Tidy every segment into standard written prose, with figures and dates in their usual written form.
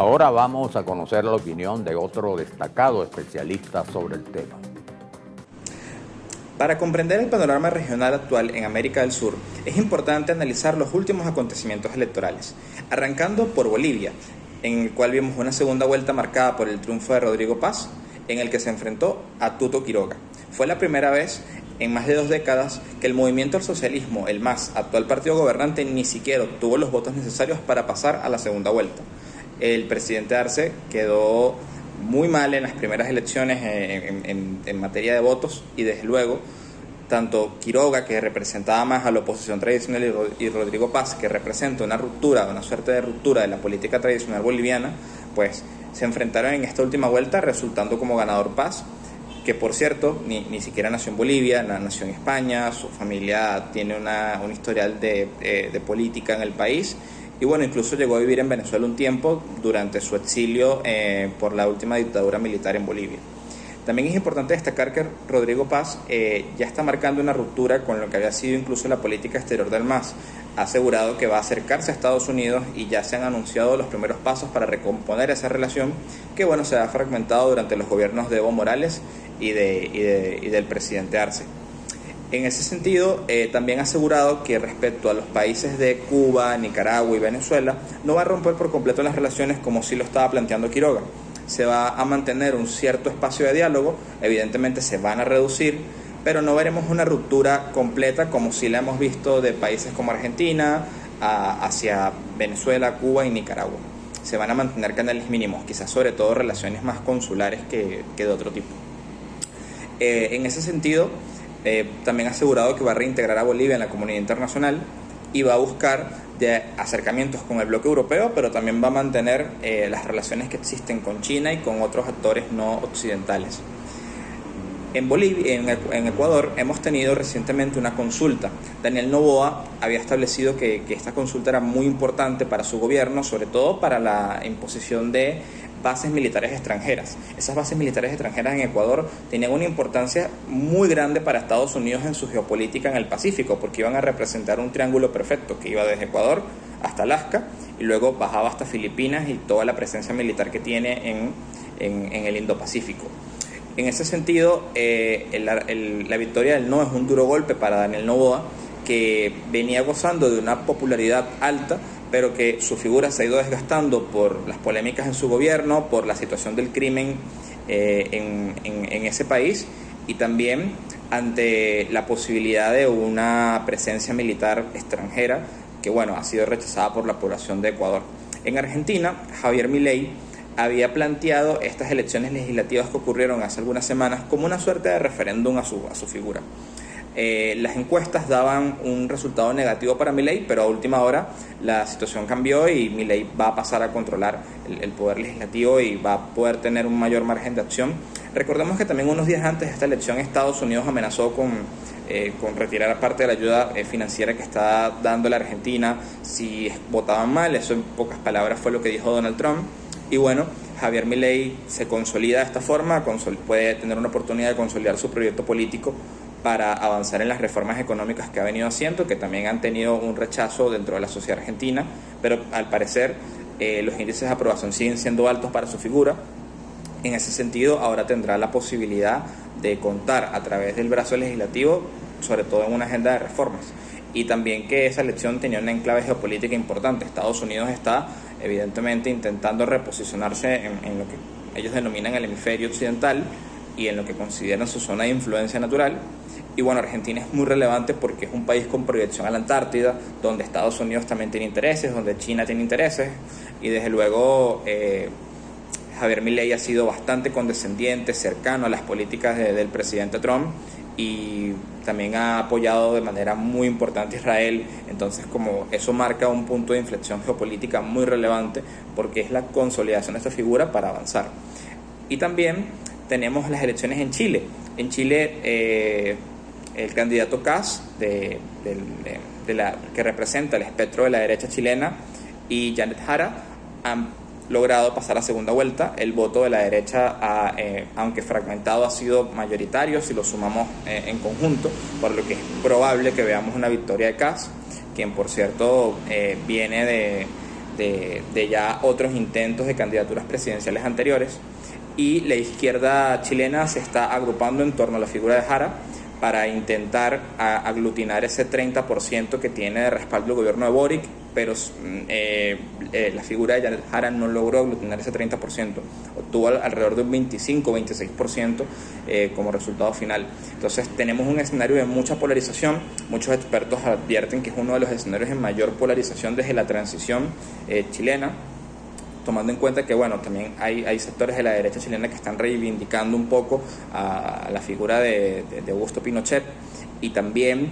Ahora vamos a conocer la opinión de otro destacado especialista sobre el tema. Para comprender el panorama regional actual en América del Sur, es importante analizar los últimos acontecimientos electorales, arrancando por Bolivia, en el cual vimos una segunda vuelta marcada por el triunfo de Rodrigo Paz, en el que se enfrentó a Tuto Quiroga. Fue la primera vez en más de 2 décadas que el movimiento al socialismo, el MAS, actual partido gobernante, ni siquiera obtuvo los votos necesarios para pasar a la segunda vuelta. El presidente Arce quedó muy mal en las primeras elecciones en materia de votos, y desde luego tanto Quiroga, que representaba más a la oposición tradicional, y Rodrigo Paz, que representa una suerte de ruptura de la política tradicional boliviana, pues se enfrentaron en esta última vuelta, resultando como ganador Paz, que por cierto ni siquiera nació en Bolivia, nació en España. Su familia tiene un historial de política en el país, y bueno, incluso llegó a vivir en Venezuela un tiempo durante su exilio por la última dictadura militar en Bolivia. También es importante destacar que Rodrigo Paz ya está marcando una ruptura con lo que había sido incluso la política exterior del MAS. Ha asegurado que va a acercarse a Estados Unidos, y ya se han anunciado los primeros pasos para recomponer esa relación que bueno, se ha fragmentado durante los gobiernos de Evo Morales y del presidente Arce. En ese sentido, también ha asegurado que respecto a los países de Cuba, Nicaragua y Venezuela, no va a romper por completo las relaciones como sí lo estaba planteando Quiroga. Se va a mantener un cierto espacio de diálogo, evidentemente se van a reducir, pero no veremos una ruptura completa como sí la hemos visto de países como Argentina hacia Venezuela, Cuba y Nicaragua. Se van a mantener canales mínimos, quizás sobre todo relaciones más consulares que de otro tipo. En ese sentido, también ha asegurado que va a reintegrar a Bolivia en la comunidad internacional y va a buscar de acercamientos con el bloque europeo, pero también va a mantener las relaciones que existen con China y con otros actores no occidentales. En Bolivia, en Ecuador, hemos tenido recientemente una consulta. Daniel Noboa había establecido que esta consulta era muy importante para su gobierno, sobre todo para la imposición de bases militares extranjeras. Esas bases militares extranjeras en Ecuador tenían una importancia muy grande para Estados Unidos en su geopolítica en el Pacífico, porque iban a representar un triángulo perfecto que iba desde Ecuador hasta Alaska y luego bajaba hasta Filipinas y toda la presencia militar que tiene en el Indo-Pacífico. En ese sentido, la victoria del no es un duro golpe para Daniel Noboa, que venía gozando de una popularidad alta, pero que su figura se ha ido desgastando por las polémicas en su gobierno, por la situación del crimen en ese país, y también ante la posibilidad de una presencia militar extranjera que bueno, ha sido rechazada por la población de Ecuador. En Argentina, Javier Milei había planteado estas elecciones legislativas que ocurrieron hace algunas semanas como una suerte de referéndum a su figura. Las encuestas daban un resultado negativo para Milei, pero a última hora la situación cambió y Milei va a pasar a controlar el poder legislativo y va a poder tener un mayor margen de acción. Recordemos que también unos días antes de esta elección Estados Unidos amenazó con retirar parte de la ayuda financiera que está dando la Argentina si votaban mal. Eso en pocas palabras fue lo que dijo Donald Trump. Y bueno, Javier Milei se consolida de esta forma, puede tener una oportunidad de consolidar su proyecto político para avanzar en las reformas económicas que ha venido haciendo, que también han tenido un rechazo dentro de la sociedad argentina, pero al parecer los índices de aprobación siguen siendo altos para su figura. En ese sentido, ahora tendrá la posibilidad de contar a través del brazo legislativo, sobre todo en una agenda de reformas. Y también que esa elección tenía una enclave geopolítica importante. Estados Unidos está evidentemente intentando reposicionarse en lo que ellos denominan el hemisferio occidental y en lo que consideran su zona de influencia natural. Y bueno, Argentina es muy relevante porque es un país con proyección a la Antártida, donde Estados Unidos también tiene intereses, donde China tiene intereses, y desde luego Javier Milei ha sido bastante condescendiente, cercano a las políticas del presidente Trump, y también ha apoyado de manera muy importante a Israel. Entonces, como eso marca un punto de inflexión geopolítica muy relevante, porque es la consolidación de esta figura para avanzar. Y también tenemos las elecciones en Chile. En Chile, el candidato Kast, que representa el espectro de la derecha chilena, y Janet Jara han logrado pasar a segunda vuelta. El voto de la derecha, aunque fragmentado, ha sido mayoritario si lo sumamos en conjunto, por lo que es probable que veamos una victoria de Kast, quien por cierto viene de ya otros intentos de candidaturas presidenciales anteriores, y la izquierda chilena se está agrupando en torno a la figura de Jara para intentar aglutinar ese 30% que tiene de respaldo el gobierno de Boric, pero la figura de Janet Jara no logró aglutinar ese 30%, obtuvo alrededor de un 25-26% como resultado final. Entonces tenemos un escenario de mucha polarización. Muchos expertos advierten que es uno de los escenarios de mayor polarización desde la transición chilena, tomando en cuenta que, bueno, también hay sectores de la derecha chilena que están reivindicando un poco a la figura de Augusto Pinochet, y también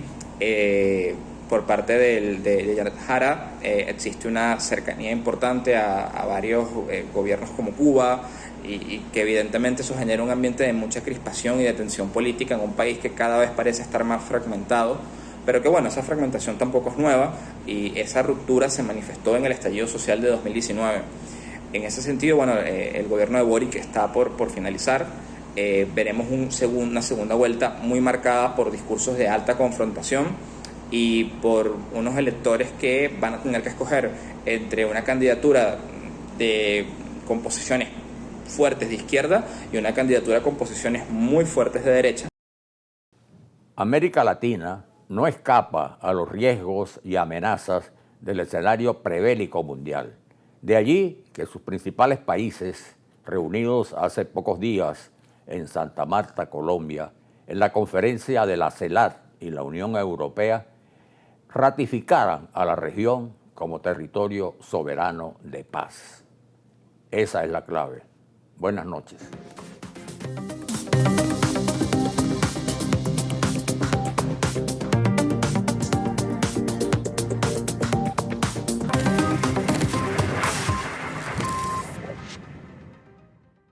por parte de Janet Jara existe una cercanía importante a varios gobiernos como Cuba, y que evidentemente eso genera un ambiente de mucha crispación y de tensión política en un país que cada vez parece estar más fragmentado, pero que, bueno, esa fragmentación tampoco es nueva, y esa ruptura se manifestó en el estallido social de 2019. En ese sentido, bueno, el gobierno de Boric está por finalizar. Veremos una segunda vuelta muy marcada por discursos de alta confrontación y por unos electores que van a tener que escoger entre una candidatura con posiciones fuertes de izquierda y una candidatura con posiciones muy fuertes de derecha. América Latina no escapa a los riesgos y amenazas del escenario prebélico mundial. De allí que sus principales países, reunidos hace pocos días en Santa Marta, Colombia, en la conferencia de la CELAC y la Unión Europea, ratificaran a la región como territorio soberano de paz. Esa es la clave. Buenas noches.